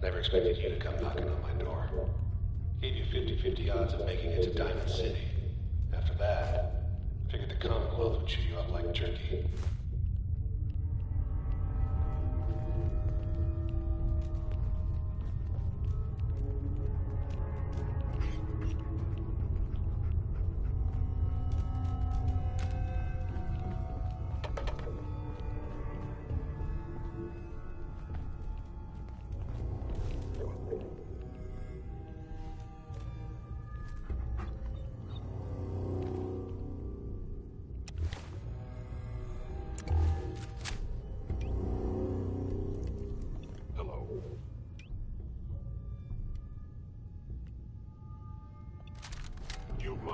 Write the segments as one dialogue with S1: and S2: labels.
S1: Never expected you to come knocking on my door. Gave you 50-50 odds of making it to Diamond City. After that, figured the Commonwealth would chew you up like jerky.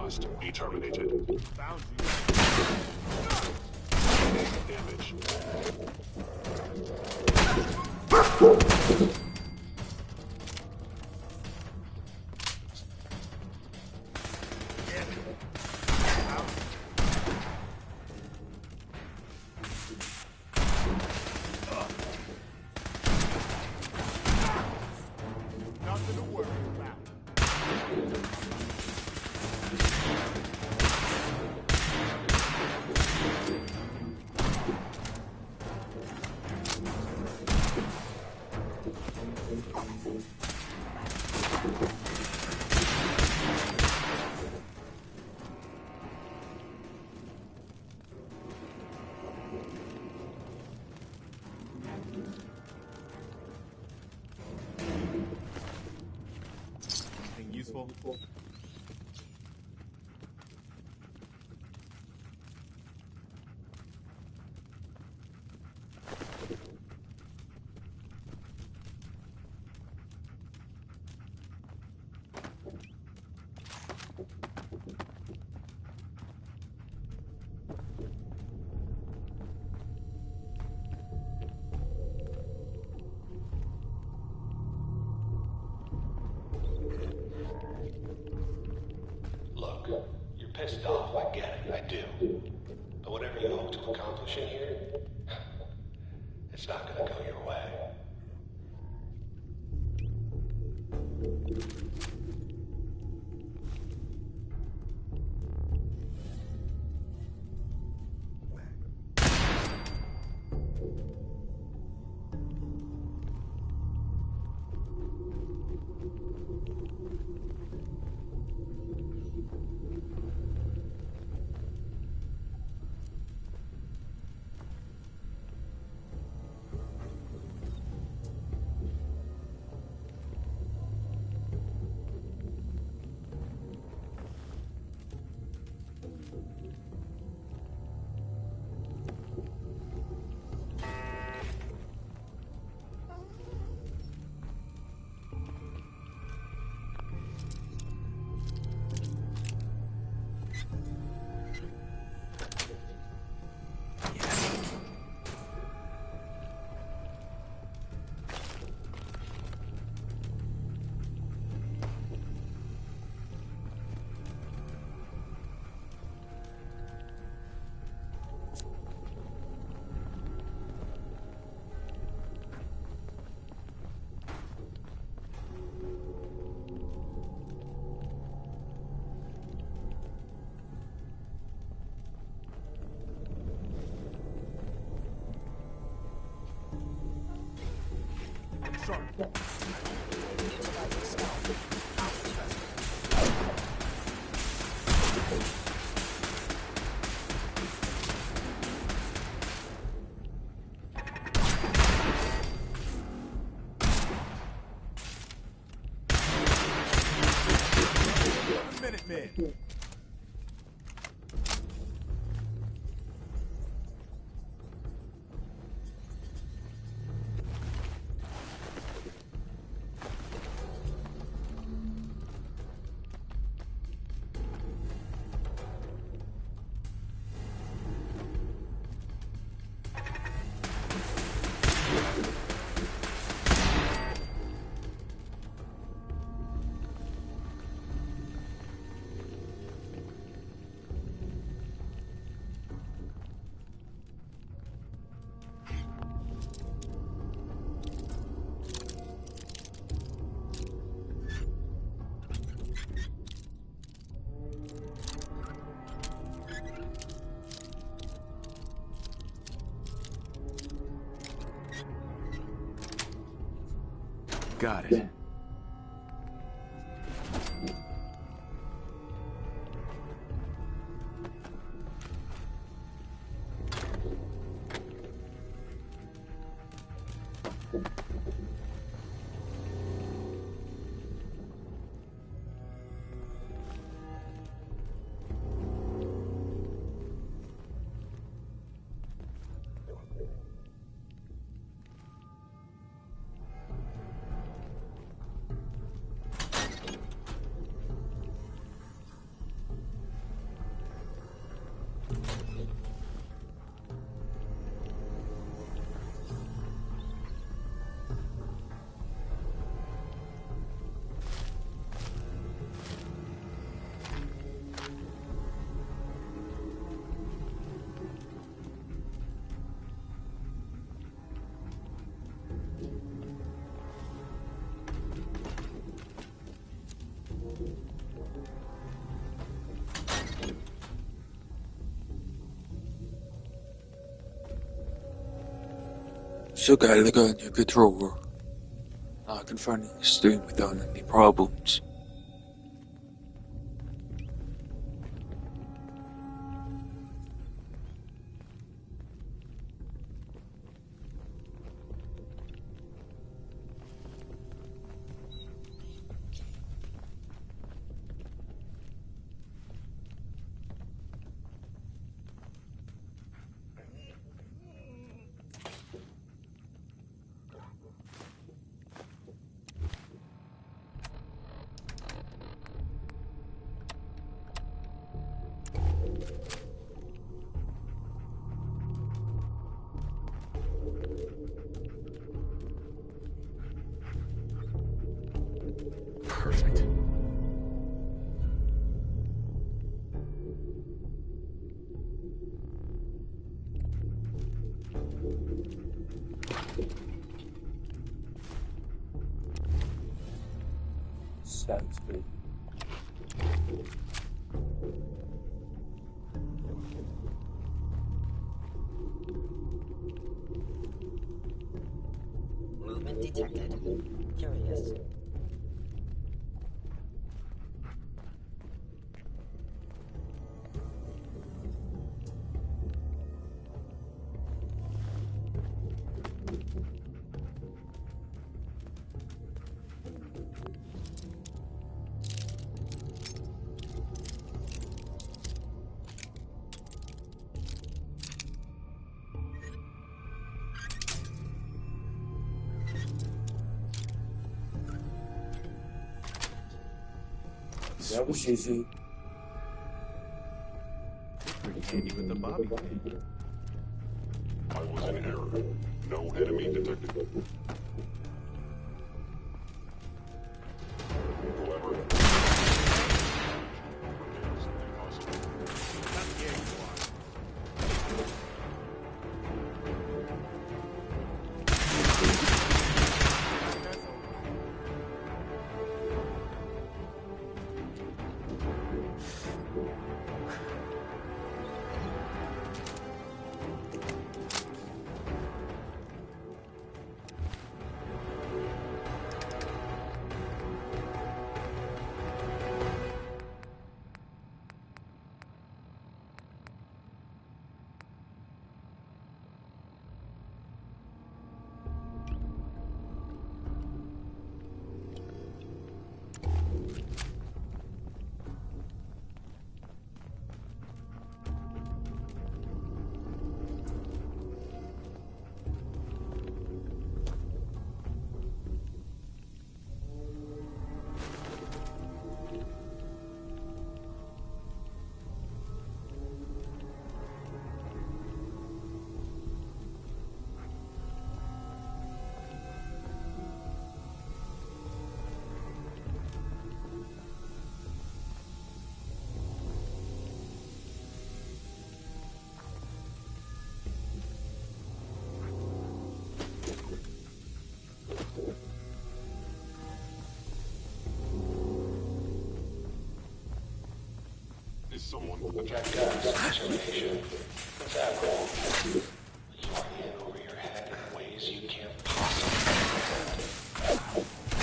S2: Must be terminated.
S3: Found
S2: Damage.
S3: nothing to worry about. Useful.
S1: You're pissed off, I get it, I do. But whatever you hope to accomplish in here, it's not gonna go your way. Sure. Minutemen.
S3: Got it.
S4: So改了个 new controller. I can finally stream without any problems.
S3: Perfect.
S4: Sounds good.
S5: Movement detected. Curious.
S4: That was easy.
S3: Pretty handy with the bobby pin.
S2: I was in error. No enemy detected. Whoever. Impossible.
S3: Not the game you are. That's over.
S2: Is someone with the
S1: Jack Gus, termination. What's that wrong? You are in over your head in ways you can't possibly understand.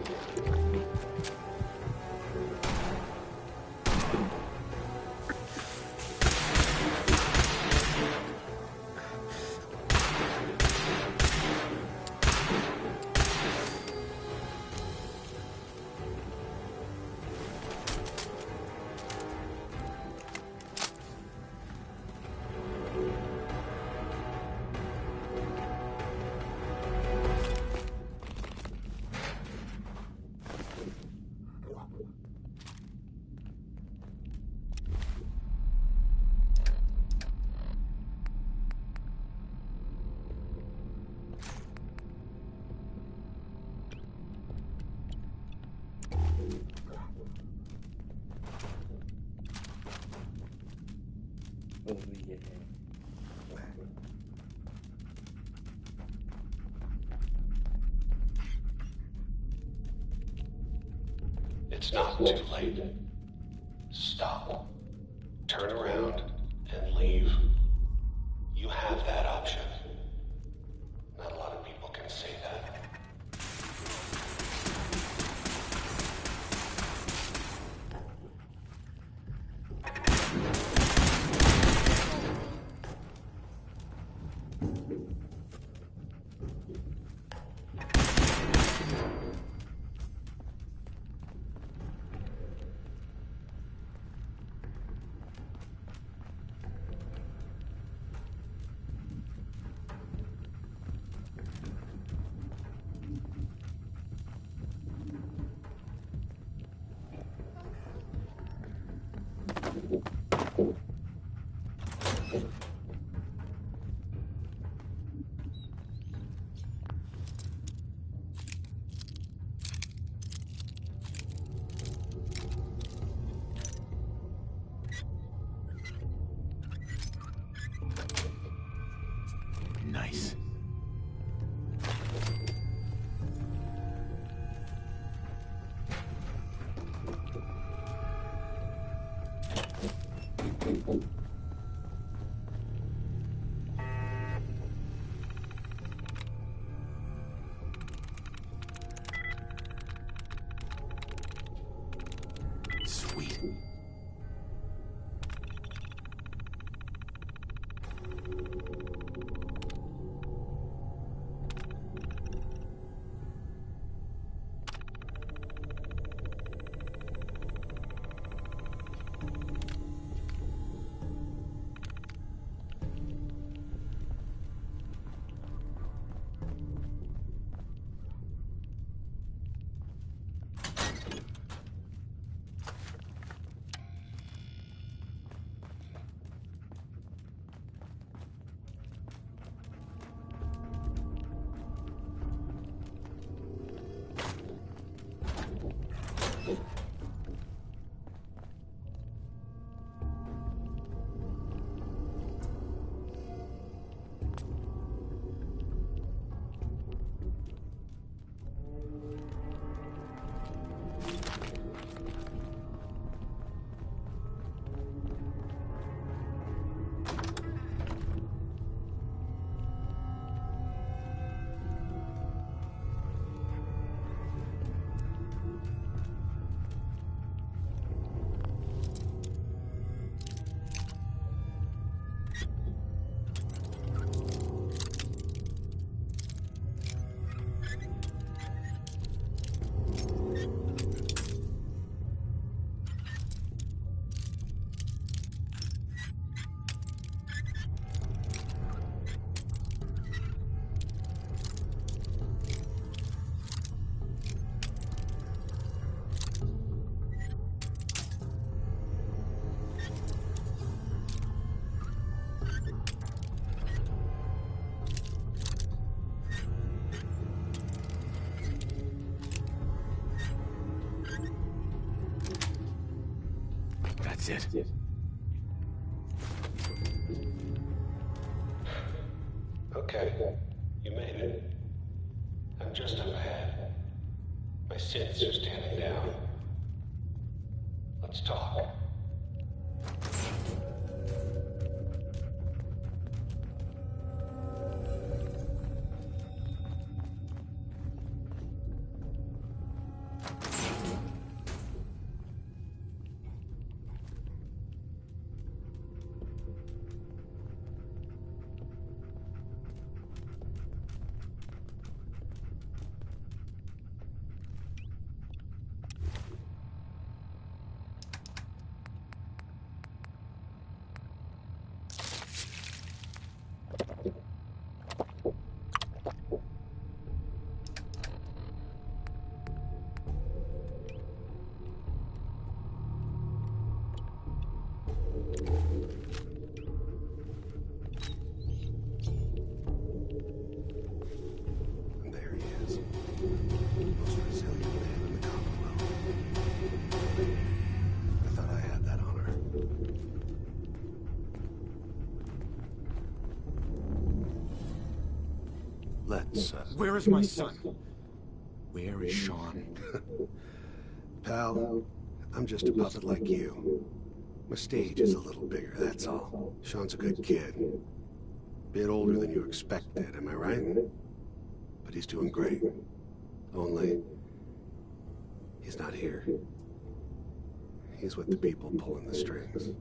S4: Oh yeah.
S1: It's not too late. Stop. Turn around and leave. You have that option. Not a lot of people can say that.
S3: Nice. Sweet. That's it.
S1: Okay, you made it. I'm just up ahead. My synths are standing down. Let's talk. And there he is. Most resilient man in the Commonwealth. I thought I had that honor. Let's,
S3: Where is my son? Where is Sean?
S1: Pal, I'm just a puppet like you. My stage is a little bigger, that's all. Sean's a good kid. Bit older than you expected, am I right? But he's doing great. Only, he's not here. He's with the people pulling the strings.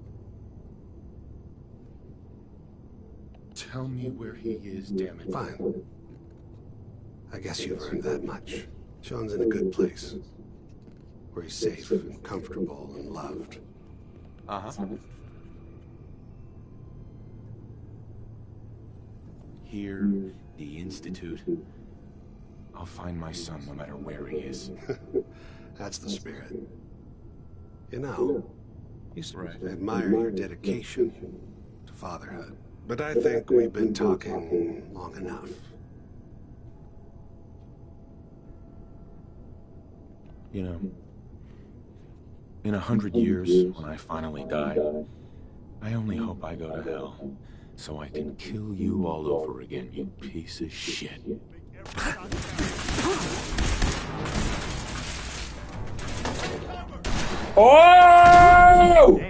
S3: Tell me where he is, damn it.
S1: Fine. I guess you've earned that much. Sean's in a good place. Where he's safe and comfortable and loved.
S3: Uh-huh. Here, the Institute. I'll find my son no matter where he is.
S1: That's the spirit. You know, used to
S3: Right.
S1: admire your dedication to fatherhood. But I think we've been talking long enough.
S3: You know, in 100 years, when I finally die, I only hope I go to hell, so I can kill you all over again, you piece of shit.
S4: Oh!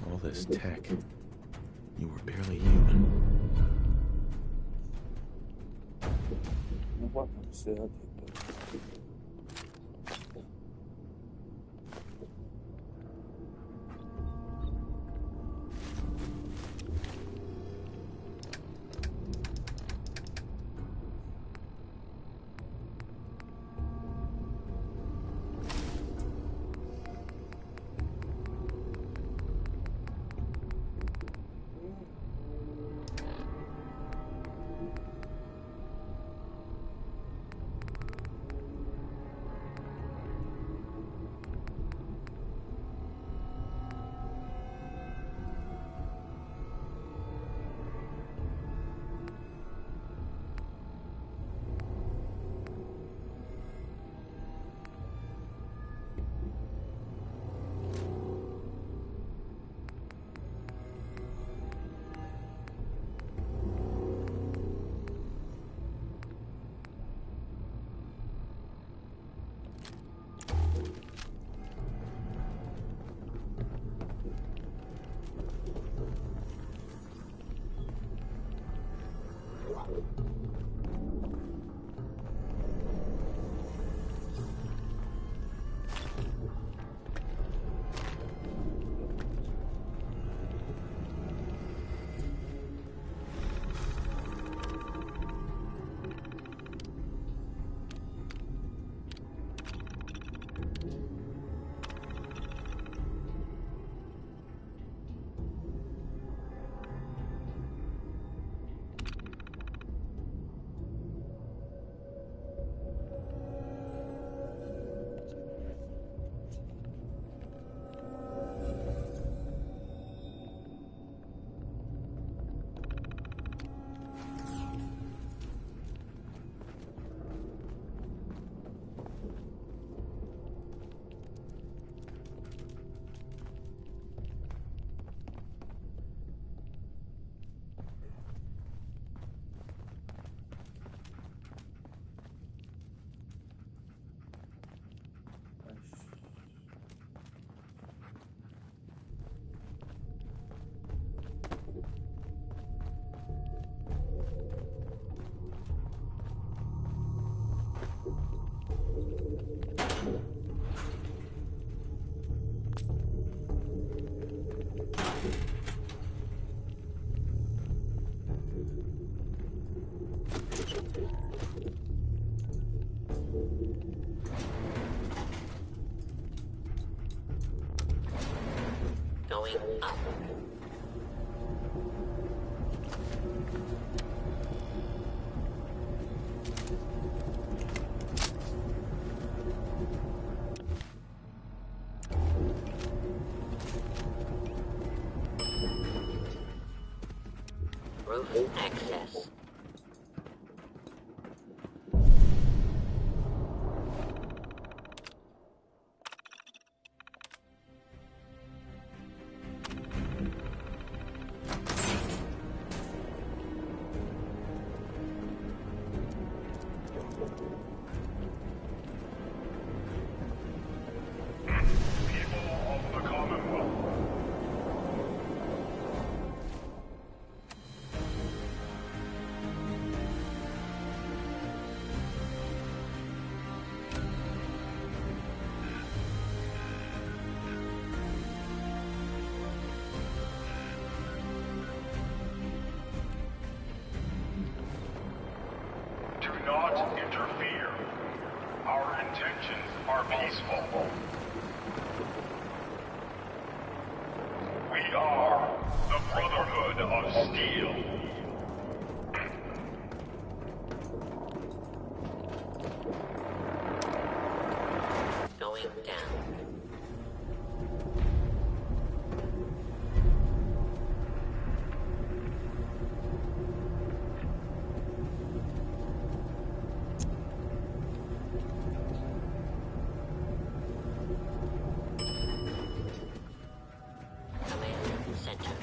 S3: All this tech. You were barely human.
S4: What said?
S5: Going up. Roof access.
S2: People of the Commonwealth. Do not interfere. Our intentions are peaceful. We are the Brotherhood of Steel.
S5: Going down. Command center.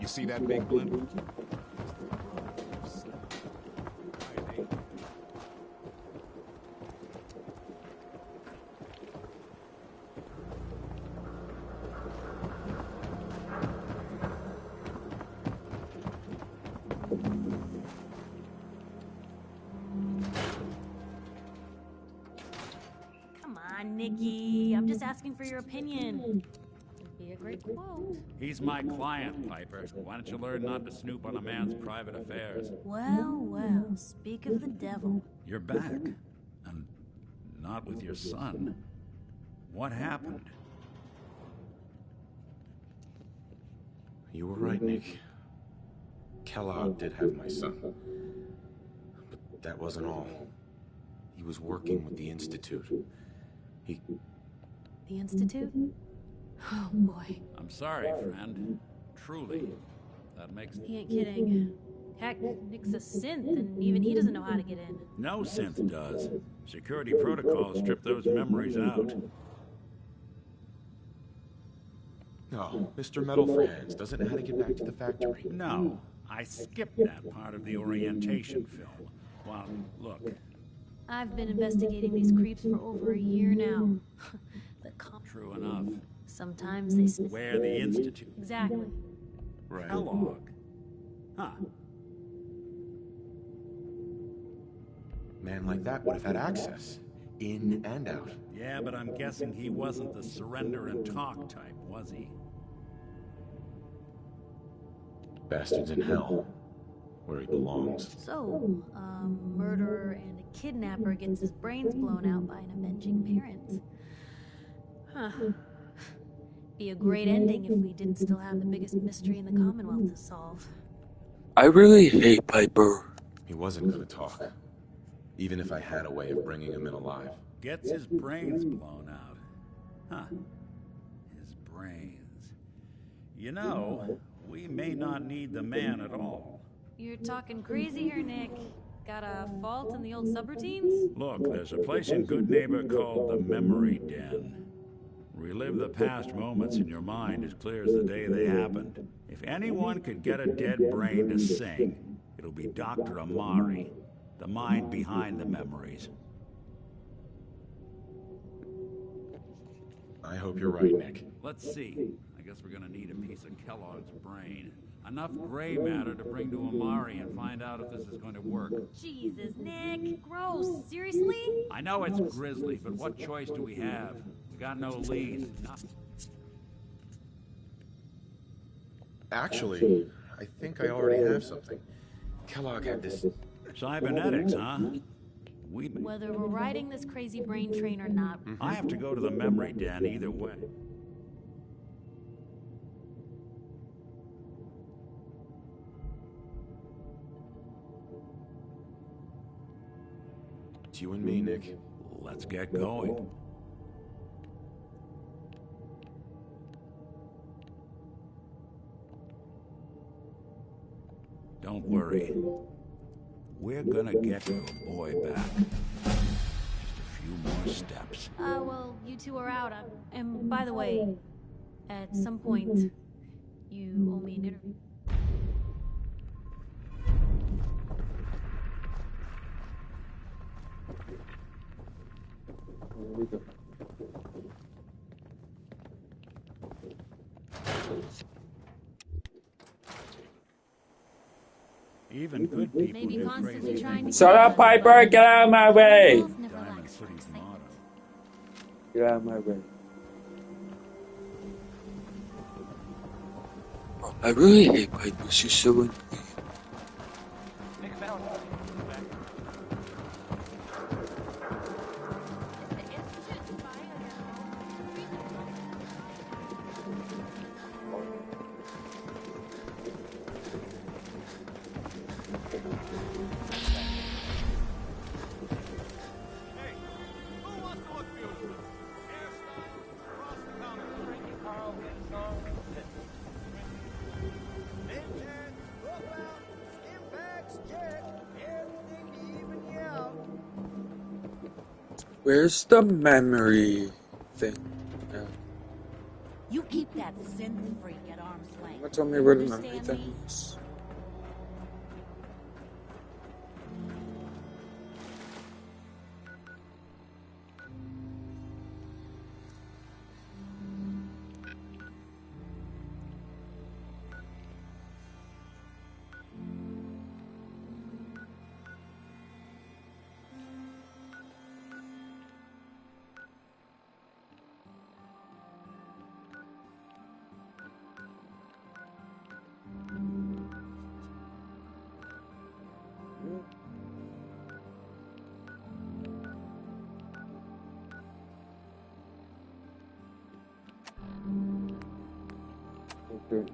S6: You see that big blimp?
S7: Come on, Nikki. I'm just asking for your opinion. It'd be a great quote.
S8: He's my client, Piper. Why don't you learn not to snoop on a man's private affairs?
S7: Well, well, speak of the devil.
S8: You're back. And not with your son. What happened?
S3: You were right, Nick. Kellogg did have my son. But that wasn't all. He was working with the Institute.
S7: The Institute? Oh, boy.
S8: I'm sorry, friend. Truly. That makes...
S7: He ain't kidding. Heck, Nick's a synth, and even he doesn't know how to get in.
S8: No synth does. Security protocols strip those memories out.
S3: Oh, Mr. Metal for Hands doesn't know how to get back to the factory.
S8: No, I skipped that part of the orientation film. Well, look.
S7: I've been investigating these creeps for over a year now.
S8: True enough.
S7: Sometimes they...
S8: Where the Institute?
S7: Exactly.
S3: Right.
S8: Kellogg. Huh.
S3: Man like that would have had access. In and out.
S8: Yeah, but I'm guessing he wasn't the surrender and talk type, was he?
S3: Bastards in hell. Where he belongs.
S7: So, a murderer and a kidnapper gets his brains blown out by an avenging parent. Huh. Be a great ending if we didn't still have the biggest mystery in the Commonwealth to solve.
S4: I really hate Piper.
S3: He wasn't gonna talk. Even if I had a way of bringing him in alive.
S8: Gets his brains blown out. Huh. His brains. You know, we may not need the man at all.
S7: You're talking crazy here, Nick. Got a fault in the old subroutines?
S8: Look, there's a place in Good Neighbor called the Memory Den. Relive the past moments in your mind as clear as the day they happened. If anyone could get a dead brain to sing, it'll be Dr. Amari, the mind behind the memories.
S3: I hope you're right, Nick.
S8: Let's see. I guess we're gonna need a piece of Kellogg's brain. Enough gray matter to bring to Amari and find out if this is going to work.
S7: Jesus, Nick. Gross. Seriously?
S8: I know it's grisly, but what choice do we have? We got no leads.
S3: Actually, I think I already have something. Kellogg had this...
S8: Cybernetics, huh?
S7: Whether we're riding this crazy brain train or not...
S8: I have to go to the memory den either way.
S3: It's you and me, Nick.
S8: Let's get going. Don't worry. We're gonna get your boy back. Just a few more steps.
S7: Well, you two are out. And by the way, at some point, you owe me an interview.
S8: Even good people
S7: Maybe
S8: do
S7: constantly
S8: crazy
S7: trying to...
S8: things.
S4: Shut up, Piper! Get out of my way!
S8: Diamond City's motto.
S4: Get out of my way. Oh, I really hate Piper. She's so annoying. Where's the memory thing?
S6: You keep that synth freak at arm's length.
S4: Don't tell me where to
S6: Understand me?
S4: things. Okay.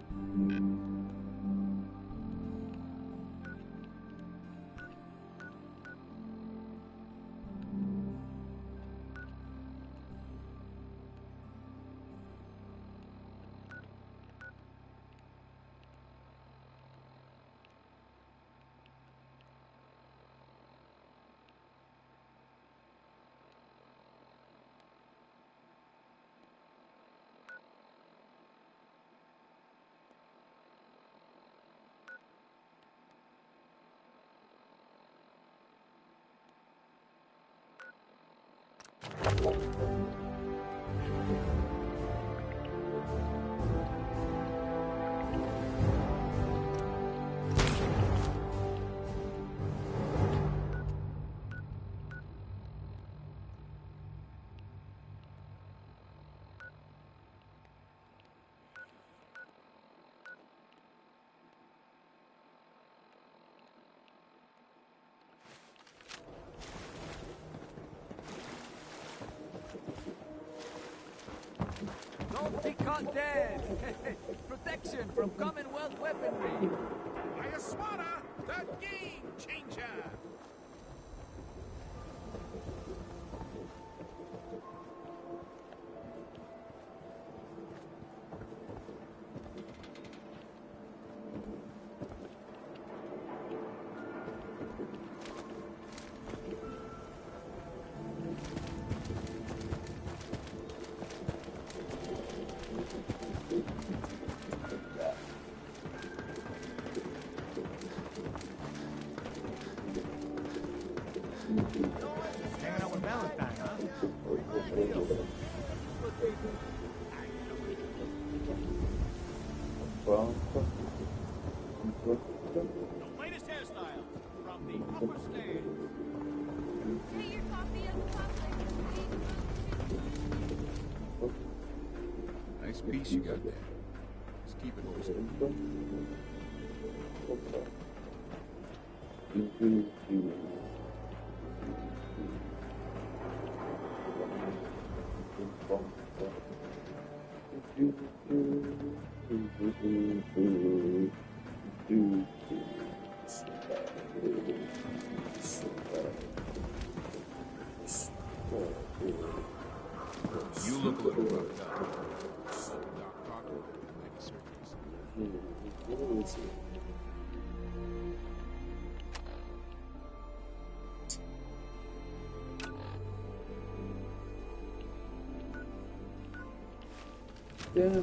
S9: Don't be caught dead! Protection from Commonwealth weaponry!
S10: Ayaswara, the game changer!
S9: Hanging out with Valentine, huh?
S10: The latest hairstyle from the upper stand.
S7: Get your coffee at the public.
S3: Nice piece you got there. Just keep it posted. You look a little roughed up. Doc Proctor will make a surgery.
S4: Yeah.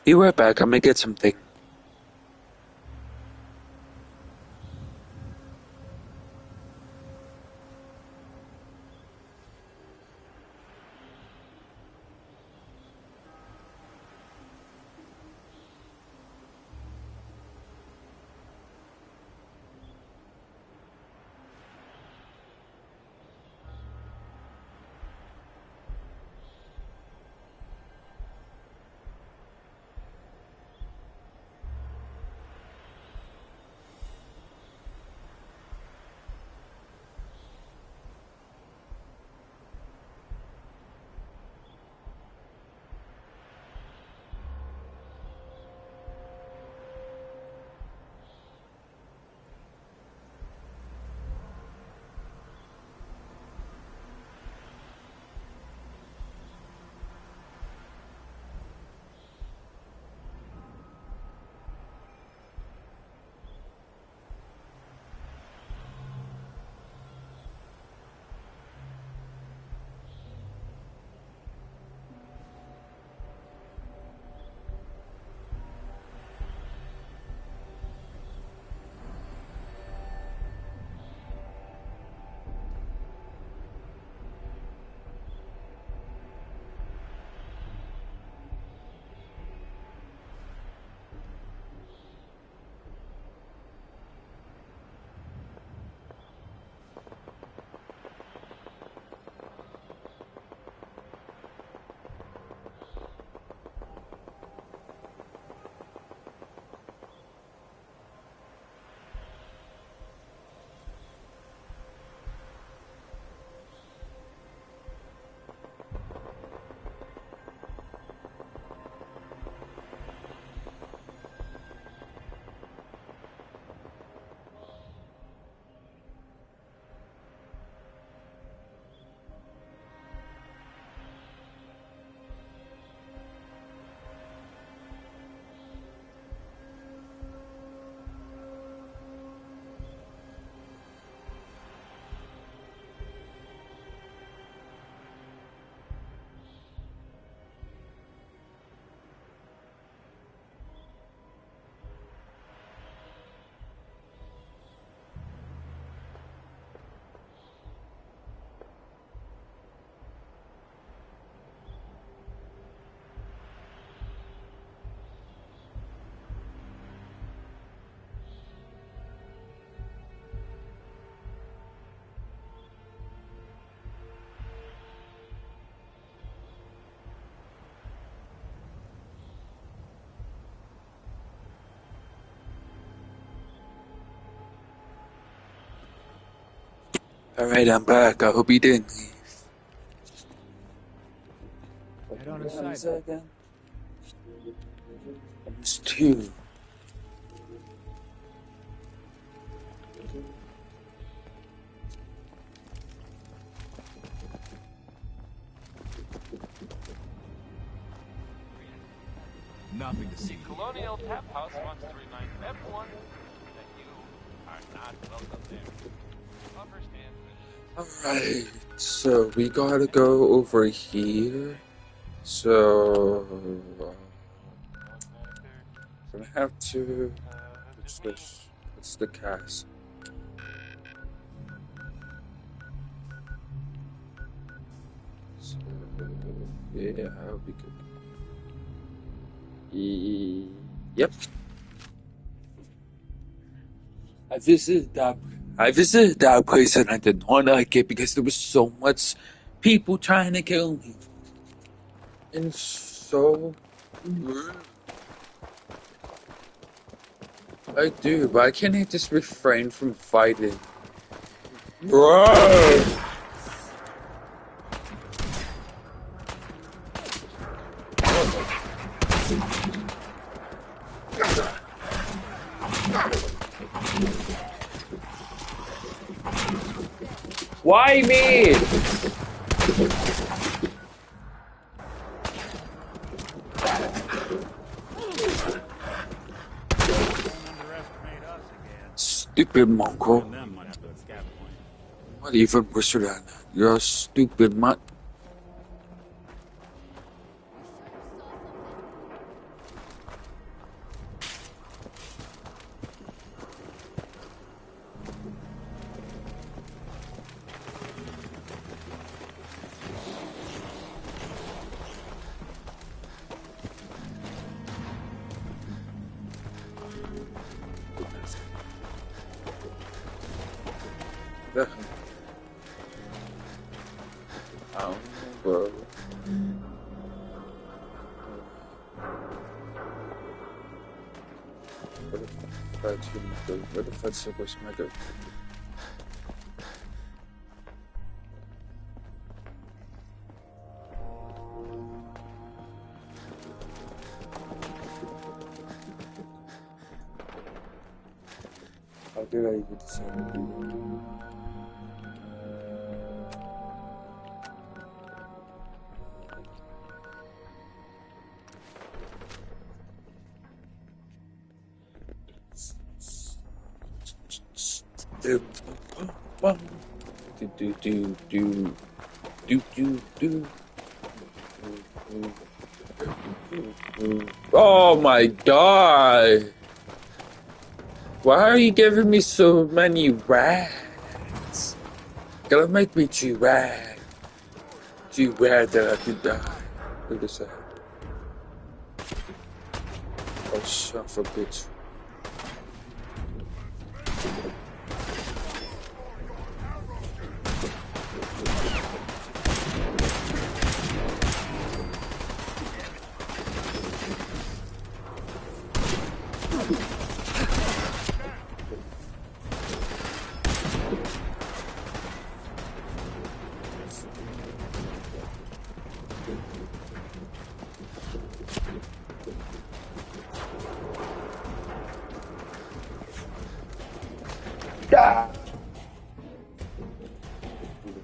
S4: Be right back. I'm gonna get something. Alright, I'm back. I hope you didn't leave.
S9: Head on
S4: What time is
S9: inside.
S4: that again? It's 2.
S10: Nothing to see.
S11: Colonial Tap House wants to remind everyone that you are not welcome there. Understand visitors.
S4: Alright, so we gotta go over here. So gonna have to. What's this? What's the cast? So, yeah, that'll be good. Yep. I visited that place and I did not like it because there was so much people trying to kill me. And so rude. I do, but I can't just refrain from fighting. Bro! Why me? Stupid mongrel. What even worse than that? You're a stupid mutt. Oh, bro. Where the fuck supposed to go? How did I even decide to do that? Oh my god! Why are you giving me so many rags? Gonna make me too rag that I could die. Look at that. Oh, son of a bitch.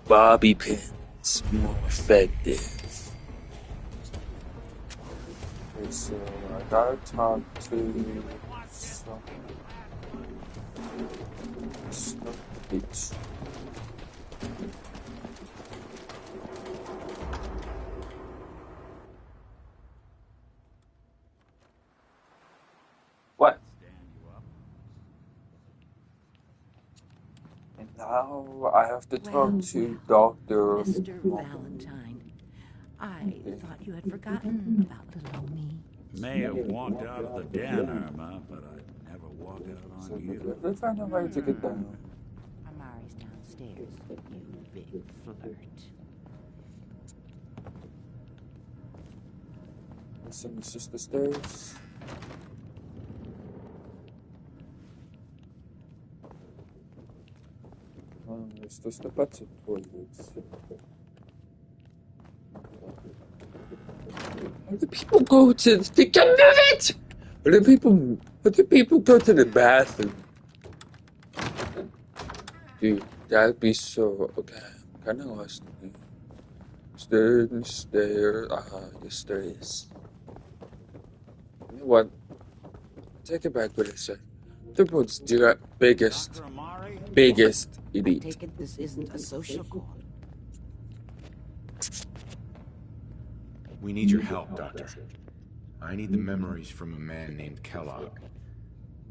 S4: Bobby pins more effective. Okay, so I gotta talk to some bitch. What? And now I have to talk to Dr.
S6: Mr. Valentine, I thought you had forgotten about little me.
S8: May have walked out of the den, Irma, but I'd never walk out on you.
S4: Let's find a way to get down.
S6: Amari's downstairs, you big flirt.
S4: Listen, it's just the stairs. Sto pazzo toilets. How do people go to the can move it? How do people go to the bathroom? Dude, that'd be so okay. I'm kinda lost. Is there? Yes there is. You know what? Take it back what I said. The world's biggest idiot.
S6: Take it this isn't a social call.
S3: We need your help, Doctor. I need the memories from a man named Kellogg.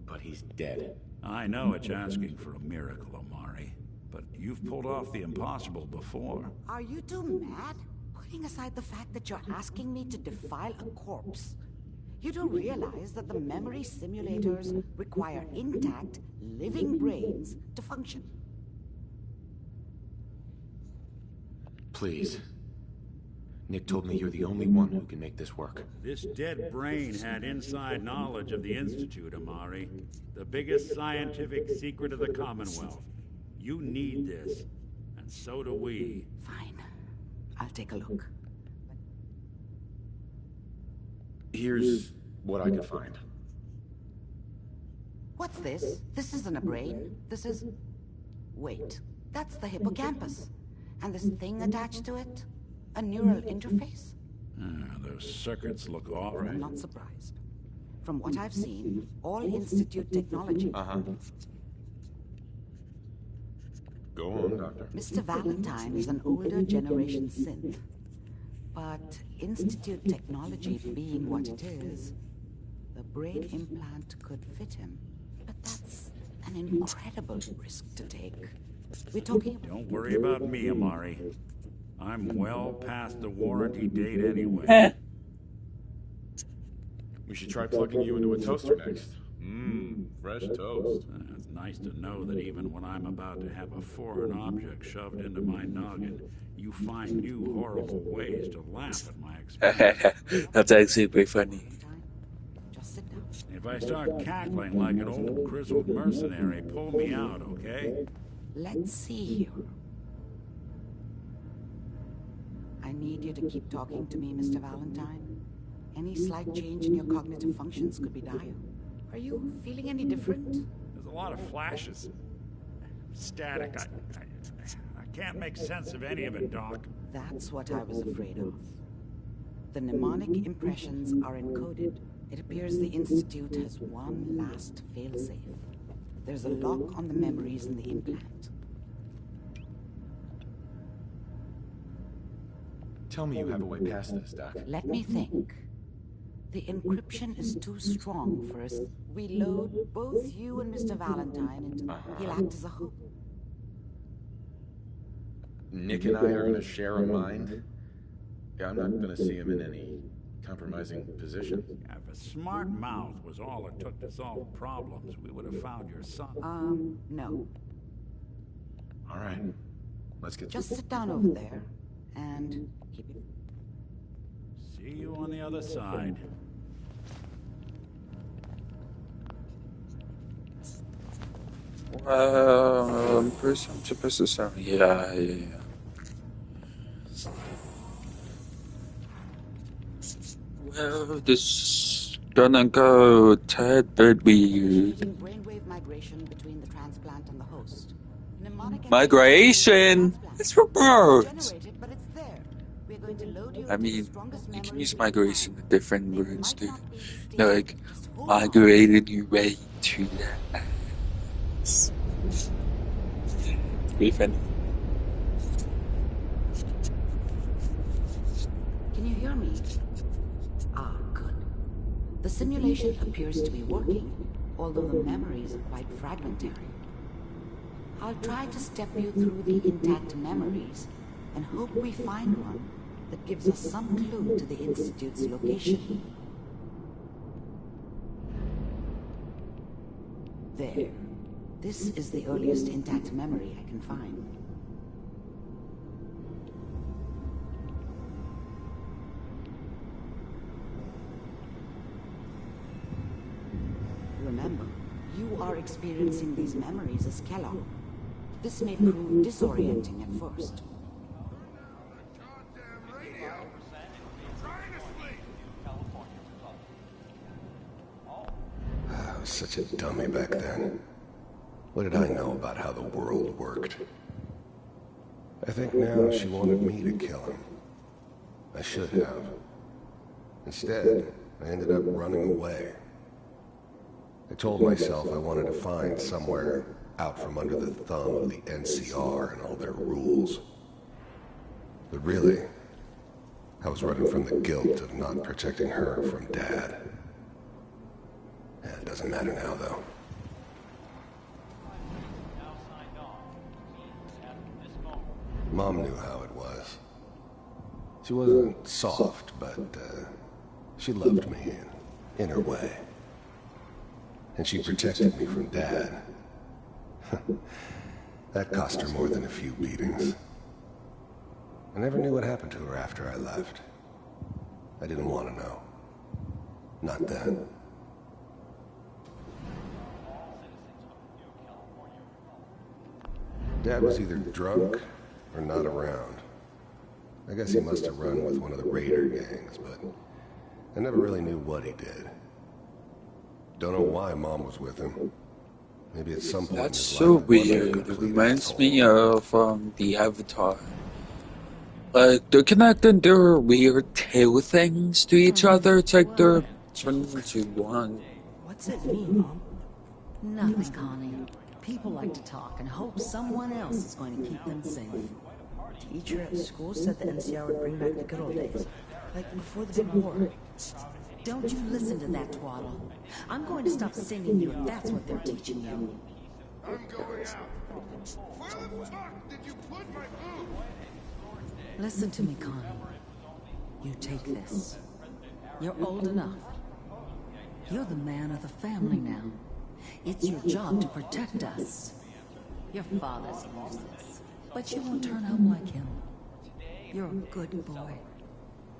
S3: But he's dead.
S8: I know it's asking for a miracle, Omari. But you've pulled off the impossible before.
S6: Are you two mad? Putting aside the fact that you're asking me to defile a corpse, you do realize that the memory simulators require intact, living brains to function.
S3: Please. Nick told me you're the only one who can make this work.
S8: This dead brain had inside knowledge of the Institute, Omari. The biggest scientific secret of the Commonwealth. You need this, and so do we.
S6: Fine. I'll take a look.
S3: Here's what I could find.
S6: What's this? This isn't a brain. This is... Wait. That's the hippocampus. And this thing attached to it? A neural interface?
S8: Those circuits look all
S6: I'm
S8: right.
S6: not surprised. From what I've seen, all Institute technology...
S3: Go on, Doctor.
S6: Mr. Valentine is an older generation synth. But Institute technology being what it is, the brain implant could fit him. But that's an incredible risk to take. We're talking...
S8: Don't worry about me, Omari. I'm well past the warranty date anyway.
S3: We should try plugging you into a toaster next. Fresh toast.
S8: It's nice to know that even when I'm about to have a foreign object shoved into my noggin, you find new horrible ways to laugh at my expense.
S4: That's actually pretty funny.
S6: Just sit down.
S8: If I start cackling like an old grizzled mercenary, pull me out, okay?
S6: Let's see here. I need you to keep talking to me, Mr. Valentine. Any slight change in your cognitive functions could be dire. Are you feeling any different?
S8: There's a lot of flashes. Static. I can't make sense of any of it, Doc.
S6: That's what I was afraid of. The mnemonic impressions are encoded. It appears the Institute has one last failsafe. There's a lock on the memories in the implant.
S3: Tell me you have a way past this, Doc.
S6: Let me think. The encryption is too strong for us. We load both you and Mr. Valentine into... He'll act as a hook.
S3: Nick and I are going to share a mind? Yeah, I'm not going to see him in any compromising position.
S8: If a smart mouth was all it took to solve problems, we would have found your son.
S6: No.
S3: All right. Let's get...
S6: Just sit down over there and keep it...
S8: See you on the other side.
S4: I'm supposed to sound. Yeah. Well, this gonna go tad bit weird.
S6: Brainwave migration between the transplant and the host. Mnemonic
S4: Migration. It's for birds.
S6: generated, but it's there. We're going to load you
S4: I
S6: into the
S4: mean,
S6: strongest
S4: you can
S6: memory
S4: use
S6: we
S4: migration
S6: find.
S4: in different
S6: They
S4: words
S6: might
S4: too.
S6: not be stable,
S4: Like
S6: just hold on.
S4: migrated your way to that. It's pretty funny.
S6: Can you hear me? Ah, good. The simulation appears to be working, although the memories are quite fragmentary. I'll try to step you through the intact memories and hope we find one that gives us some clue to the Institute's location. There. This is the earliest intact memory I can find. Remember, you are experiencing these memories as Kellogg. This may prove disorienting at first.
S1: I was such a dummy back then. What did I know about how the world worked? I think now she wanted me to kill him. I should have. Instead, I ended up running away. I told myself I wanted to find somewhere out from under the thumb of the NCR and all their rules. But really, I was running from the guilt of not protecting her from Dad. It doesn't matter now, though. Mom knew how it was. She wasn't soft, but she loved me in her way. And she protected me from Dad. That cost her more than a few beatings. I never knew what happened to her after I left. I didn't want to know. Not then. Dad was either drunk or not around. I guess he must have run with one of the raider gangs, but I never really knew what he did. Don't know why Mom was with him. Maybe at some point
S4: That's
S1: in his
S4: so
S1: life, it wasn't
S4: weird. It
S1: completely
S4: reminds
S1: told.
S4: me of the Avatar. Like, they're connecting their weird tail things to each other. It's like they're turning into one.
S6: What's it mean, Mom?
S12: Nothing, Connie. People like to talk and hope someone else is going to keep them safe.
S13: Teacher at school said the NCR would bring back the good old days, like before the big war.
S12: Don't you listen to that twaddle. I'm going to stop singing you if that's what they're teaching you.
S2: I'm going out. Where the fuck did you put my food?
S12: Listen to me, Connie. You take this. You're old enough. You're the man of the family now. It's your job to protect us. Your father's useless, but you won't turn out like him. You're a good boy.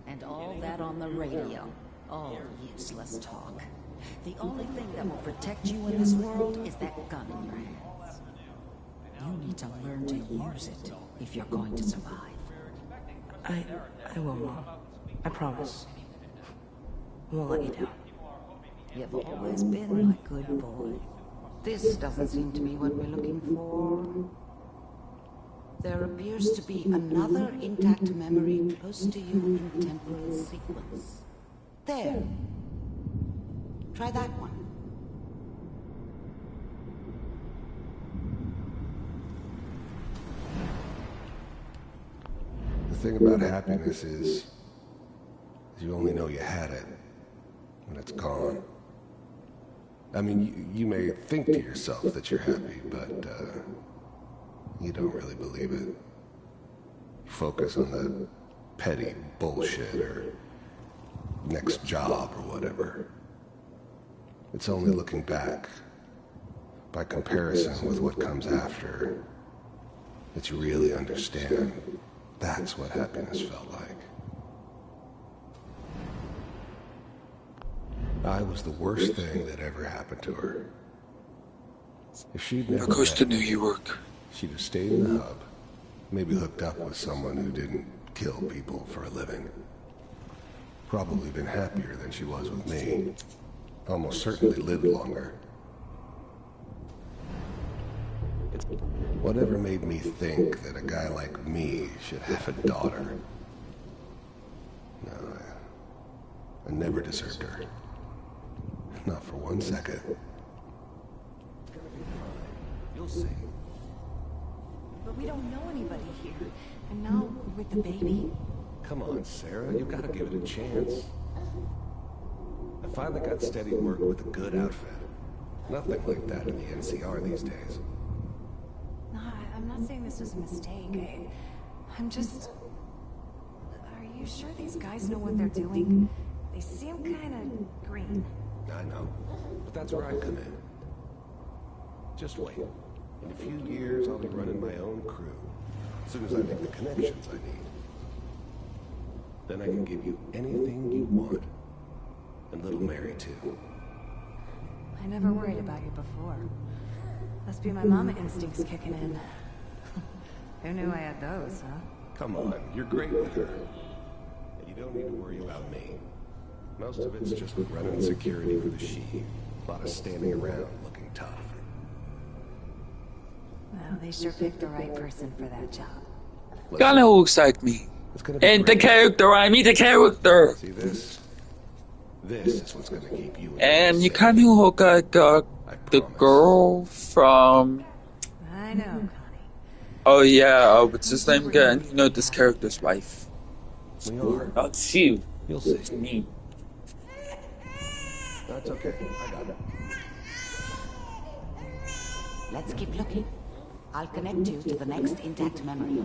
S12: And all that on the radio. All useless talk. The only thing that will protect you in this world is that gun in your hands. You need to learn to use it if you're going to survive.
S13: I will, Mom. I promise. I won't let you down.
S12: You've always been my good boy.
S6: This doesn't seem to be what we're looking for. There appears to be another intact memory close to you in temporal sequence. There. Try that one.
S1: The thing about happiness is you only know you had it when it's gone. I mean, you may think to yourself that you're happy, but you don't really believe it. You focus on the petty bullshit or next job or whatever. It's only looking back, by comparison with what comes after, that you really understand that's what happiness felt like. I was the worst thing that ever happened to her. If she'd never
S4: Goes to
S1: met
S4: New
S1: me,
S4: York.
S1: she'd have stayed in the hub, maybe hooked up with someone who didn't kill people for a living. Probably been happier than she was with me. Almost certainly lived longer. Whatever made me think that a guy like me should have a daughter? No, I never deserved her. Not for 1 second. You'll see.
S13: But we don't know anybody here. And now, with the baby...
S1: Come on, Sarah, you've got to give it a chance. I finally got steady work with a good outfit. Nothing like that in the NCR these days.
S13: No, I'm not saying this was a mistake. I'm just... Are you sure these guys know what they're doing? They seem kind of green.
S1: I know, but that's where I come in. Just wait. In a few years, I'll be running my own crew. As soon as I make the connections I need. Then I can give you anything you want. And little Mary, too.
S13: I never worried about you before. Must be my mama instincts kicking in. Who knew I had those, huh?
S14: Come on, you're great with her. And you don't need to worry about me. Most of it's just running security for the she. A lot of standing around looking tough.
S13: Well, they sure picked the right person for that job.
S4: Kinda looks like me. And the character, I mean the character.
S14: See this? This is what's gonna keep you.
S4: And you kinda look like the girl from.
S13: I know, Connie.
S4: Oh yeah, what's his name again? You know this character's wife.
S14: We are.
S4: Oh, it's you.
S14: You'll see.
S4: It's me.
S14: That's okay. I got it.
S6: Let's keep looking. I'll connect you to the next intact memory.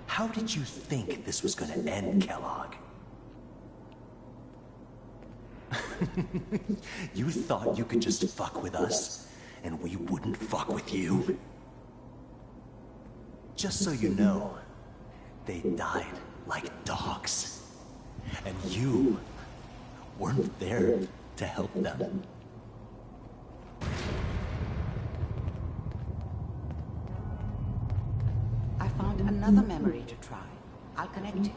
S15: How did you think this was going to end, Kellogg? You thought you could just fuck with us, and we wouldn't fuck with you? Just so you know, they died like dogs. And you weren't there to help them.
S6: I found another memory to try. I'll connect you.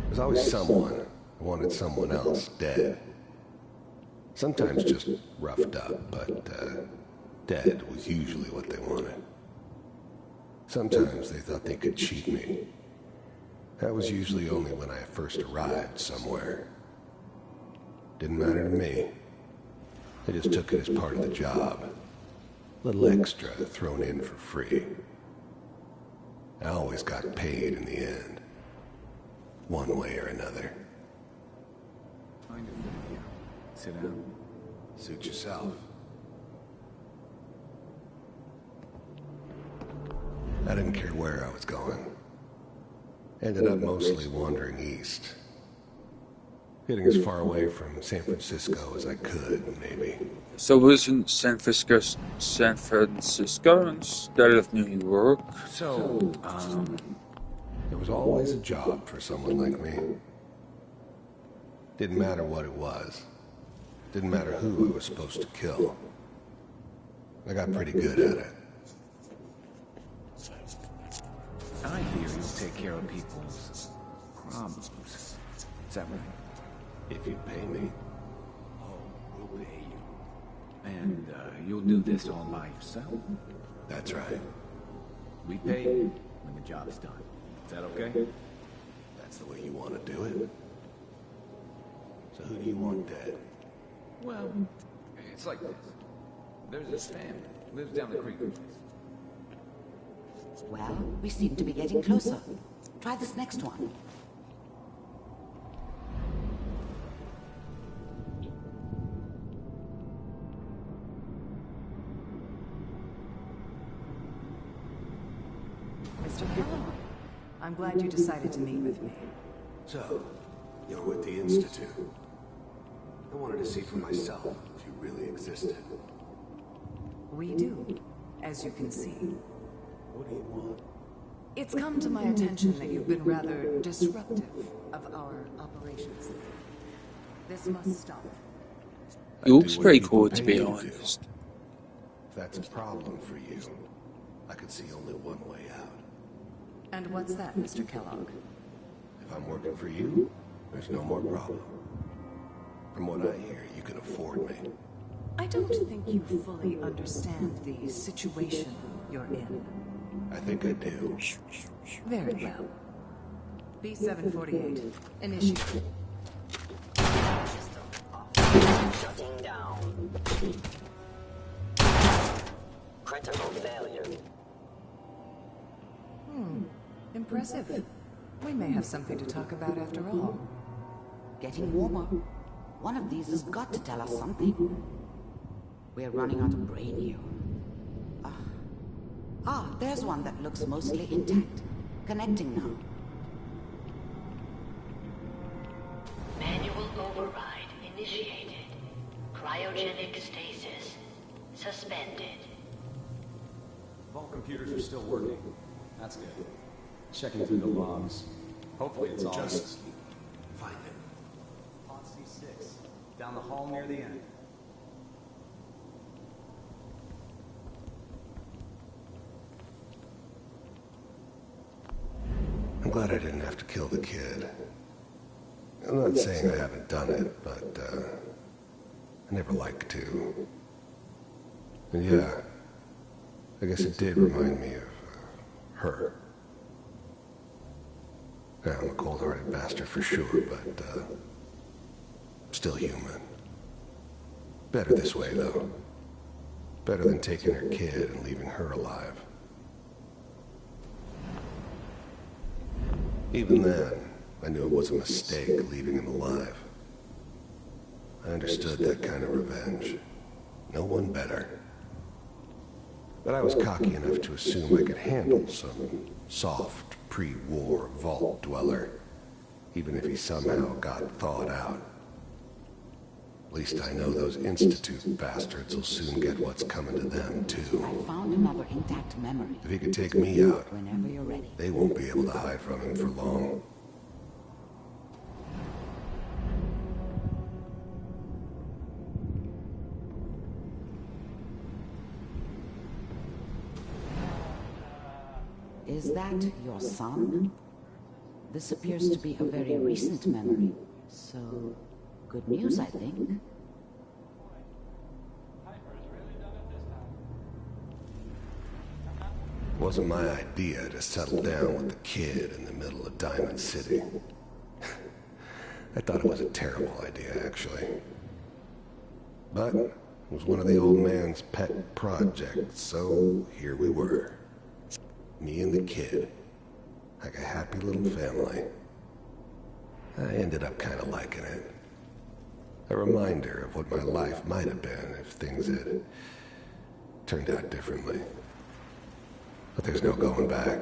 S14: There's always someone who wanted someone else dead. Sometimes just roughed up, but dead was usually what they wanted. Sometimes they thought they could cheat me. That was usually only when I first arrived somewhere. Didn't matter to me. They just took it as part of the job. Little extra thrown in for free. I always got paid in the end. One way or another.
S3: Find a foot here. Sit down.
S14: Suit yourself. I didn't care where I was going. Ended up mostly wandering east. Getting as far away from San Francisco as I could, maybe.
S4: So wasn't San Francisco instead of New York?
S14: So, there was always a job for someone like me. Didn't matter what it was. Didn't matter who I was supposed to kill. I got pretty good at it.
S3: I hear you'll take care of people's problems. Is that right?
S14: If you pay me.
S3: Oh, we'll pay you. And you'll do this all by yourself?
S14: That's right.
S3: We pay you when the job's done. Is that okay?
S14: That's the way you want to do it. So who do you want dead?
S3: Well, it's like this. There's this family. Lives down the creek.
S6: Well, we seem to be getting closer. Try this next one.
S13: Mr. Kellogg, I'm glad you decided to meet with me.
S14: So, you're with the Institute. I wanted to see for myself if you really existed.
S13: We do, as you can see.
S14: What do you want?
S13: It's come to my attention that you've been rather disruptive of our operations. This must stop.
S4: It looks pretty cool, to be honest.
S14: If that's a problem for you, I could see only one way out.
S13: And what's that, Mr. Kellogg?
S14: If I'm working for you, there's no more problem. From what I hear, you can afford me.
S13: I don't think you fully understand the situation you're in.
S14: I think I do.
S13: Very well. B-748, initiate.
S5: Shutting down. Critical failure.
S13: Impressive. We may have something to talk about after all.
S6: Getting warmer. One of these has got to tell us something. We're running out of brain here. There's one that looks mostly intact. Connecting now. initiated. Cryogenic stasis suspended.
S16: Vault computers are still working. That's good. Checking through the logs. Hopefully it's all
S14: Just
S16: good.
S14: find him.
S16: Pod C6, down the hall near the end.
S14: I'm glad I didn't have to kill the kid. I'm not saying I haven't done it, but I never like to. And yeah, I guess it did remind me of her. Yeah, I'm a cold-hearted bastard for sure, but still human. Better this way, though. Better than taking her kid and leaving her alive. Even then, I knew it was a mistake leaving him alive. I understood that kind of revenge. No one better. But I was cocky enough to assume I could handle some soft, pre-war vault dweller, even if he somehow got thawed out. At least I know those Institute bastards will soon get what's coming to them, too.
S6: I found another intact memory.
S14: If he could take me out,
S6: Whenever you're ready.
S14: they won't be able to hide from him for long.
S6: Is that your son? This appears to be a very recent memory. So, good news, I think.
S14: It wasn't my idea to settle down with the kid in the middle of Diamond City. I thought it was a terrible idea, actually. But it was one of the old man's pet projects, so here we were. Me and the kid. Like a happy little family. I ended up kind of liking it. A reminder of what my life might have been if things had turned out differently. But there's no going back.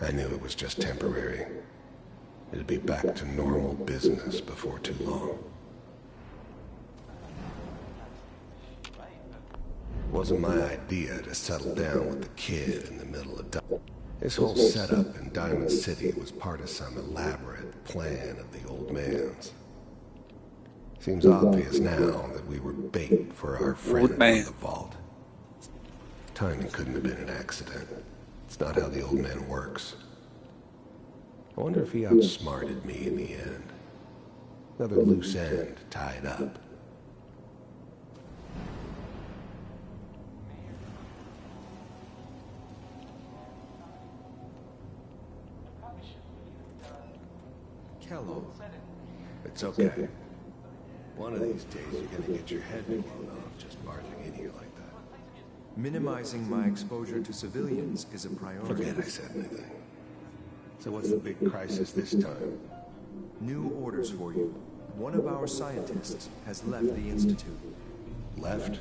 S14: I knew it was just temporary. It'd be back to normal business before too long. It wasn't my idea to settle down with the kid in the middle of This whole setup in Diamond City was part of some elaborate plan of the old man's. Seems obvious now that we were bait for our friend in the vault. Timing couldn't have been an accident. It's not how the old man works. I wonder if he outsmarted me in the end. Another loose end tied up.
S17: Kellogg.
S14: It's okay. One of these days you're gonna get your head blown off just barging in here like that.
S17: Minimizing my exposure to civilians is a priority.
S14: Forget I said anything. So what's the big crisis this time?
S17: New orders for you. One of our scientists has left the Institute.
S14: Left?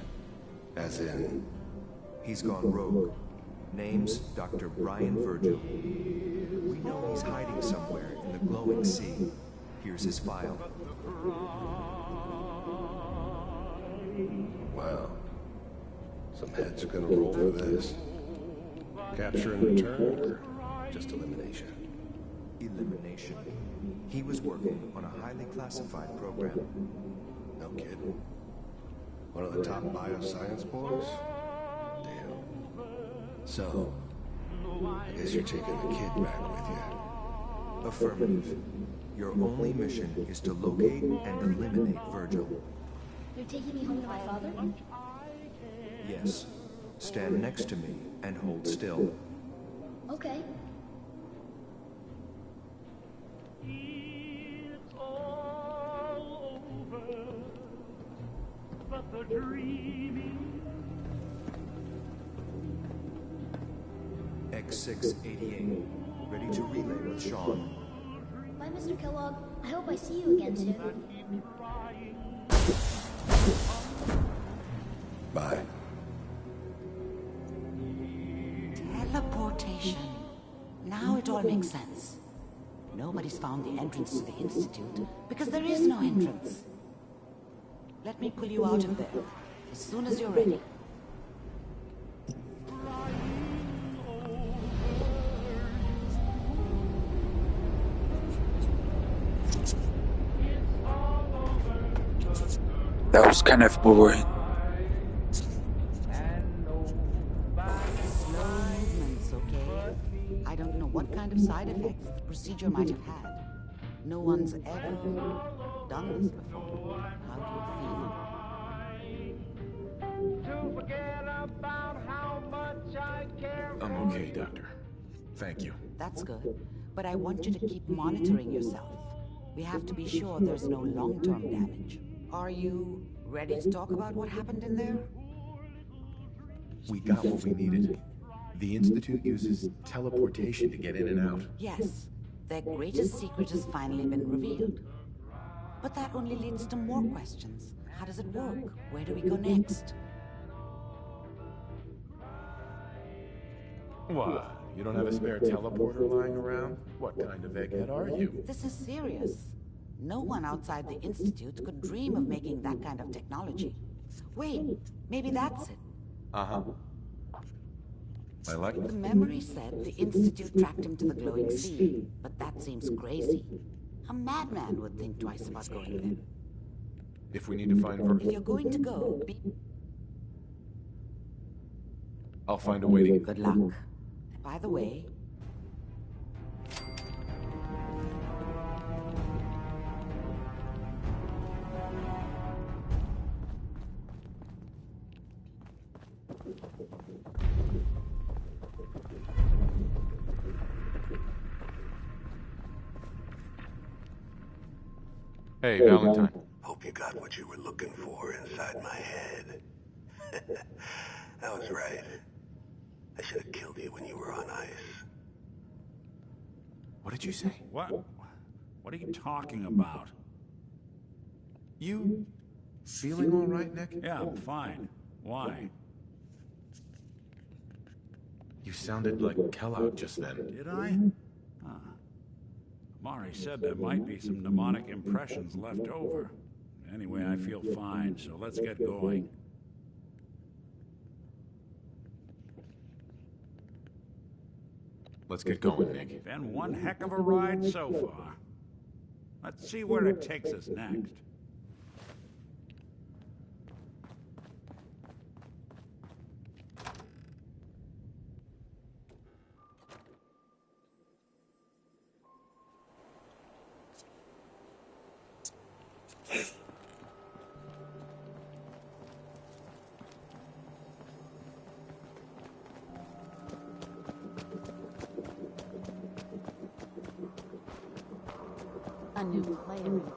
S14: As in?
S17: He's gone rogue. Name's Dr. Brian Virgil. We know he's hiding somewhere in the glowing sea. Here's his file.
S14: Wow. Some heads are gonna roll for this. Capture and return, or just elimination?
S17: Elimination. He was working on a highly classified program.
S14: No kidding. One of the top bioscience boys? Damn. So, I guess you're taking the kid back with you.
S17: Affirmative. Your only mission is to locate and eliminate Virgil.
S18: You're taking me home to my father?
S17: Yes. Stand next to me and hold still.
S18: Okay.
S10: It's all over, but the dreaming.
S17: X688. Ready to relay with Sean.
S18: Bye, Mr. Kellogg. I hope I see you again soon.
S14: Bye.
S6: Teleportation. Now it all makes sense. Nobody's found the entrance to the Institute because there is no entrance. Let me pull you out of there as soon as you're ready.
S4: That was kind of boring.
S6: Slow movements, okay? I don't know what kind of side effects the procedure might have had. No one's ever done this before. How do you feel?
S3: I'm okay, Doctor. Thank you.
S6: That's good. But I want you to keep monitoring yourself. We have to be sure there's no long-term damage. Are you ready to talk about what happened in there?
S3: We got what we needed. The Institute uses teleportation to get in and out.
S6: Yes. Their greatest secret has finally been revealed. But that only leads to more questions. How does it work? Where do we go next?
S3: What? You don't have a spare teleporter lying around? What kind of egghead are you?
S6: This is serious. No one outside the Institute could dream of making that kind of technology. Wait, maybe that's it.
S3: Uh-huh. I like
S6: The memory said the Institute tracked him to the glowing sea, but that seems crazy. A madman would think twice about going there.
S3: If we need to find Ver...
S6: If you're going to go,
S3: I'll find a way to...
S6: Good luck. By the way...
S3: Hey, Valentine.
S14: Hope you got what you were looking for inside my head. I was right. I should have killed you when you were on ice.
S3: What did you say?
S8: What are you talking about?
S3: You feeling all right, Nick?
S8: Yeah, I'm fine. Why?
S3: You sounded like Kellogg just then.
S8: Did I? Huh. Mari said there might be some mnemonic impressions left over. Anyway, I feel fine, so let's get going.
S3: Let's get going, Nick.
S8: Been one heck of a ride so far. Let's see where it takes us next.
S6: A new player in good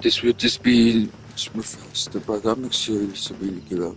S4: This will just be super fast, but I gotta make sure you really give up.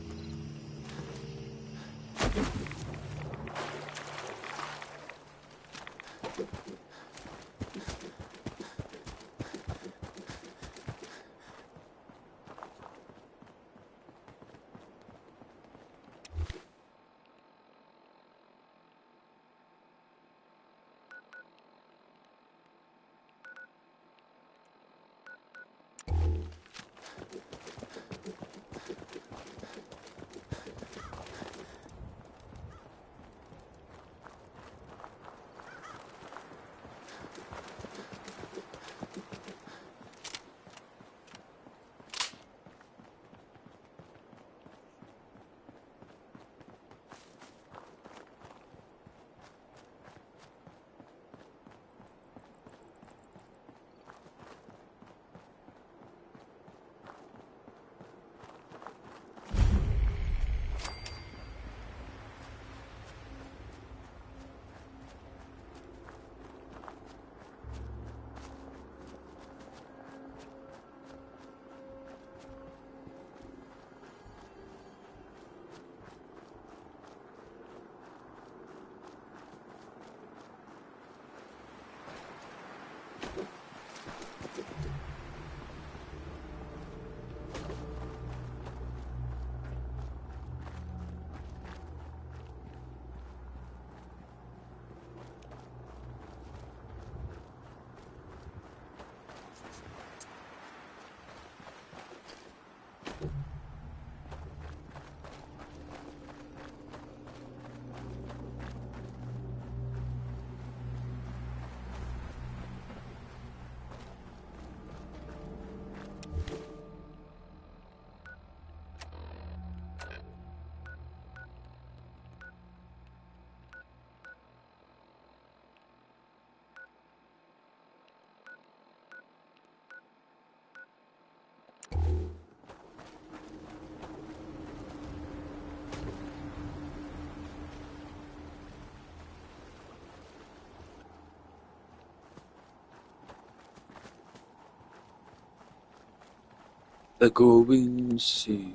S4: The Golden Sea.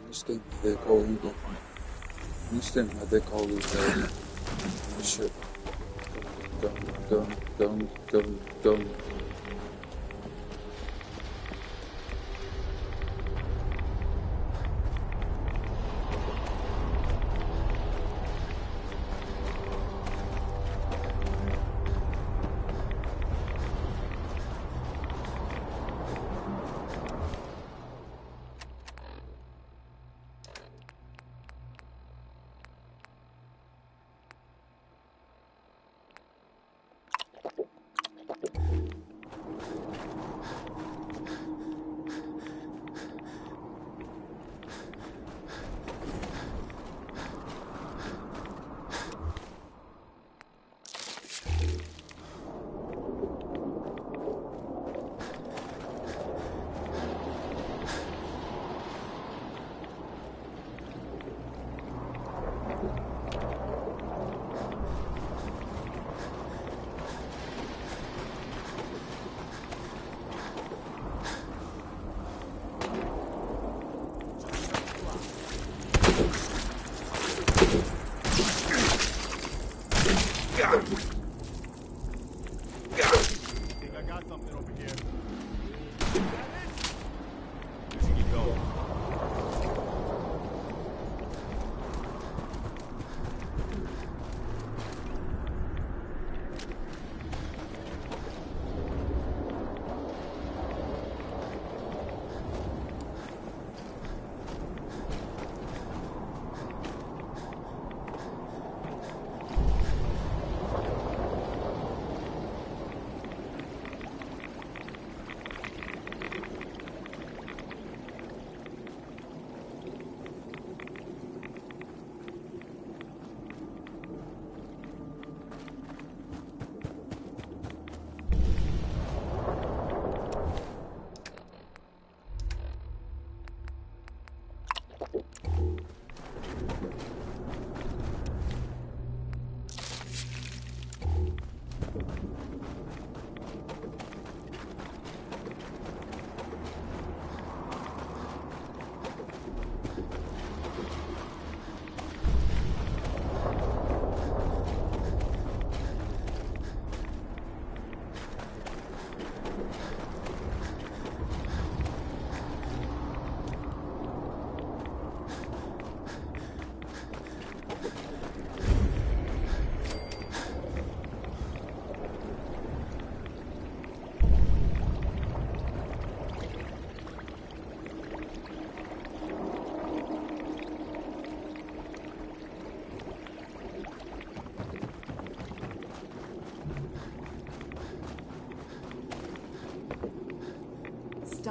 S4: Understand how they call it. Understand how they call it. Shit. Don't.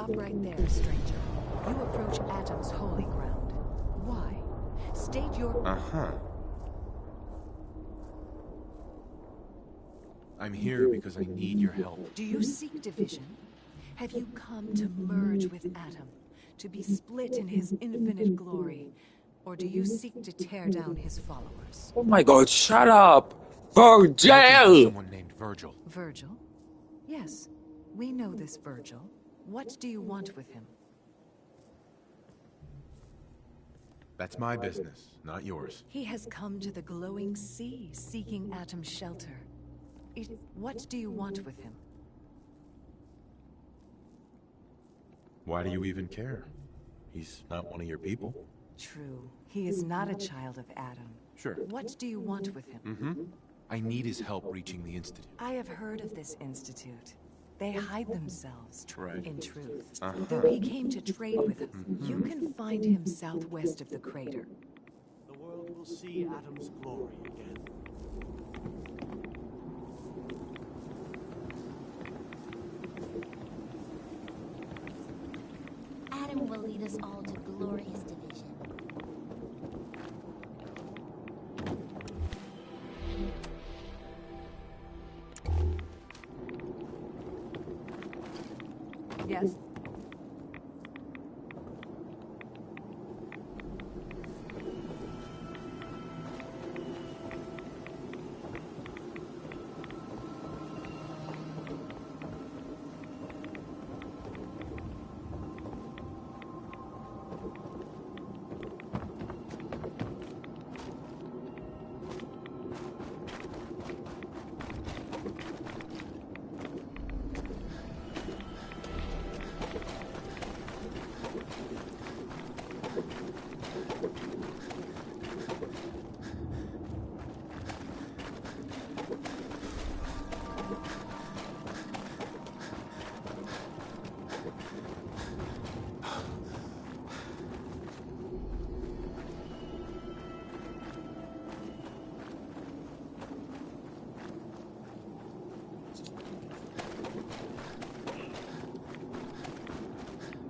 S12: Stop right there, stranger. You approach Atom's holy ground. Why? State your...
S3: Uh-huh. I'm here because I need your help.
S12: Do you seek division? Have you come to merge with Atom? To be split in his infinite glory? Or do you seek to tear down his followers?
S4: Oh my god, shut up! Virgil!
S3: Someone named Virgil.
S12: Virgil? Yes, we know this Virgil. What do you want with him?
S3: That's my business, not yours.
S12: He has come to the glowing sea, seeking Atom's shelter. What do you want with him?
S3: Why do you even care? He's not one of your people.
S12: True. He is not a child of Atom.
S3: Sure.
S12: What do you want with him?
S3: Mm-hmm. I need his help reaching the Institute.
S12: I have heard of this institute. They hide themselves,
S3: Right.
S12: in truth.
S3: Uh-huh.
S12: Though he came to trade with us, you can find him southwest of the crater.
S10: The world will see Atom's glory again.
S18: Atom will lead us all to glorious division.
S12: Yes?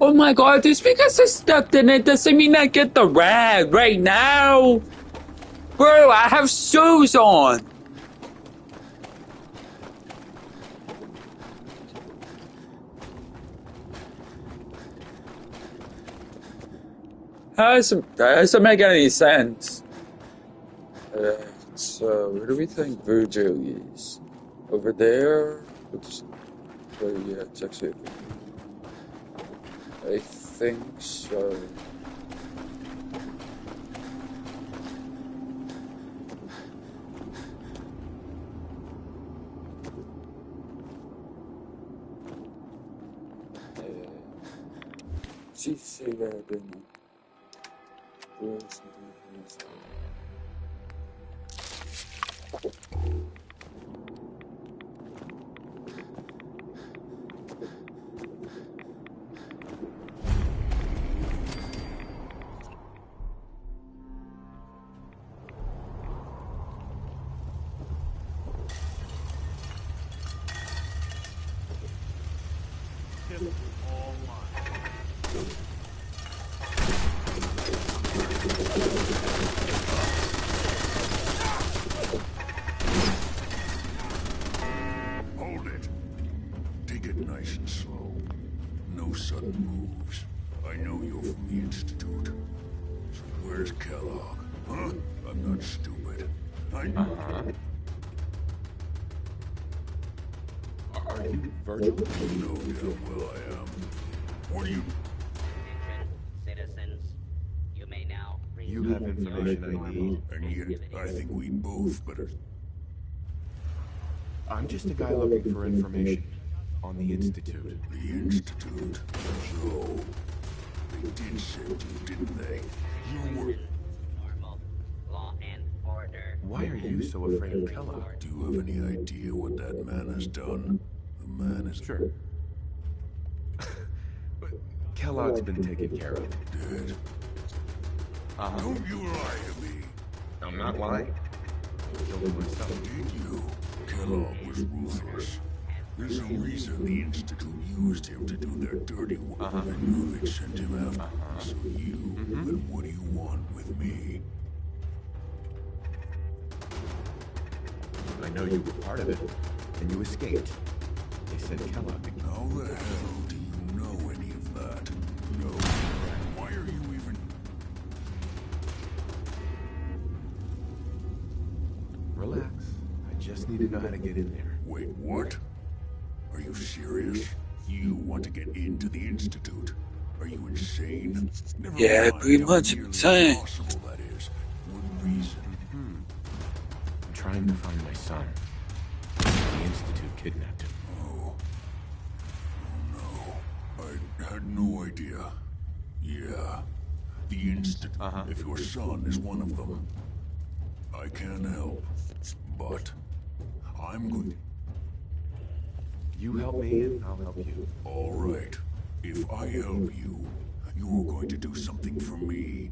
S4: Oh my god, just because I stepped in it doesn't mean I get the rag right now. Bro, I have shoes on. That doesn't make any sense. So, where do we think Virgil is? Over there? Yeah, it's actually... I think so. She say that, didn't you?
S2: Hold it. Take it nice and slow. No sudden moves. I know you're from the Institute. So where's Kellogg? Huh? I'm not stupid. Are
S3: you Virgil?
S2: No damn well I am. What are you...
S5: Citizens, you may now...
S3: You have information I need.
S2: And yet, I think we both better...
S3: I'm just a guy looking for information on the Institute.
S2: The Institute? So... They did send you, didn't they? You were...
S5: Normal. Law and order.
S3: Why are you so afraid of Kellogg?
S2: Do you have any idea what that man has done? The man is...
S3: Sure. But Kellogg's been taken care of.
S2: Dead. Don't you lie to me.
S3: I'm not lying. I killed him myself.
S2: Did you? Kellogg was ruthless. There's a reason the Institute used him to do their dirty work. I knew they'd send him after. So you, then what do you want with me?
S3: I know you were part of it, and you escaped. They sent Kellogg.
S2: How the hell do you know any of that? No. Why are you even...
S3: Relax. I just need to know how to get in there.
S2: Wait, what? Are you serious? You want to get into the Institute? Are you insane? Never
S4: Yeah,
S2: mind
S4: pretty
S2: how
S4: much
S2: nearly
S4: insane.
S2: impossible that is. What reason?
S3: I'm trying to find my son. The Institute kidnapped him.
S2: Oh no. I had no idea. Yeah. The Institute. If your son is one of them, I can help. But I'm going.
S3: You help me, and I'll help you.
S2: All right. If I help you, you're going to do something for me.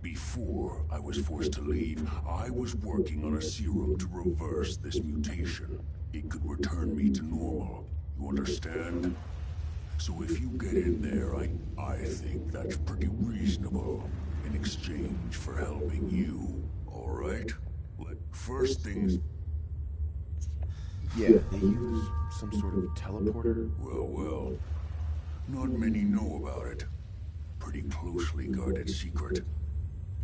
S2: Before I was forced to leave, I was working on a serum to reverse this mutation. It could return me to normal. You understand? So if you get in there, I think that's pretty reasonable in exchange for helping you. All right? First things...
S3: Yeah, they use some sort of teleporter.
S2: Well. Not many know about it. Pretty closely guarded secret.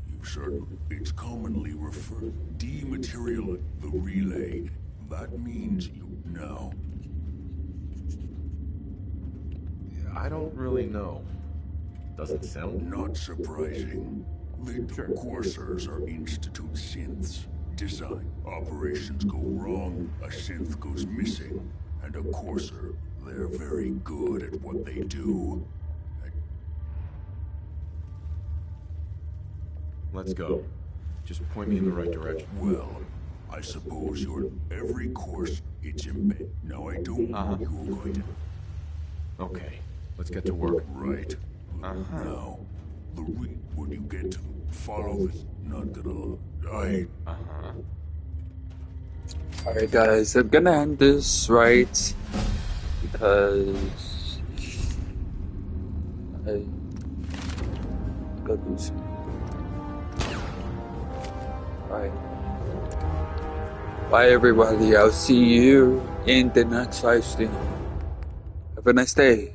S2: You've certainly... It's commonly referred... Dematerial... The relay. That means you... Now...
S3: I don't really know. Doesn't sound...
S2: Not surprising. The coursers are Institute synths. Design. Operations go wrong, a synth goes missing, and a courser, they're very good at what they do.
S3: Let's go. Just point me in the right direction.
S2: Well, I suppose you're every course it's embedded. Now I don't know you're going to...
S3: Okay, let's get to work.
S2: Right. Now, when you get to follow this, not gonna lie.
S4: Alright guys, I'm gonna end this right because I gotta do some. Alright. Bye everybody, I'll see you in the next live stream. Have a nice day.